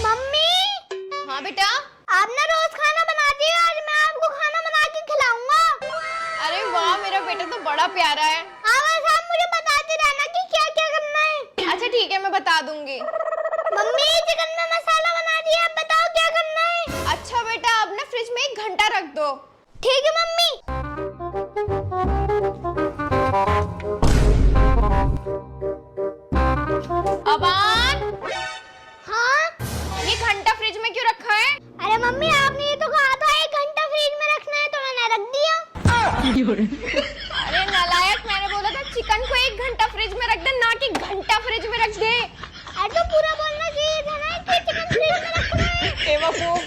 Mummy. हाँ बेटा। आप ना रोज खाना बनाती है, आज मैं आपको खाना बना के खिलाऊंगा। अरे वाह, मेरा बेटा तो बड़ा प्यारा है। हाँ बस आप मुझे बताते रहना कि क्या क्या करना है। अच्छा ठीक है, मैं बता दूंगी। मम्मी चिकन में मसाला बना दिया, अब बताओ क्या करना है। अच्छा बेटा, अब ना फ्रिज में 1 घंटा रख दो। ठीक है मम्मी। अबान, हाँ ये घंटा फ्रिज में क्यों रखा है? अरे मम्मी आपने ये तो कहा था 1 घंटा फ्रिज में रखना है, तो मैंने रख दिया। अरे नालायक, मैंने बोला था चिकन को 1 घंटा फ्रिज में रख दे, ना कि घंटा फ्रिज में रख दे। अरे तो पूरा बोलना चाहिए था ना कि चिकन फ्रिज में रखना है। बेवकूफ।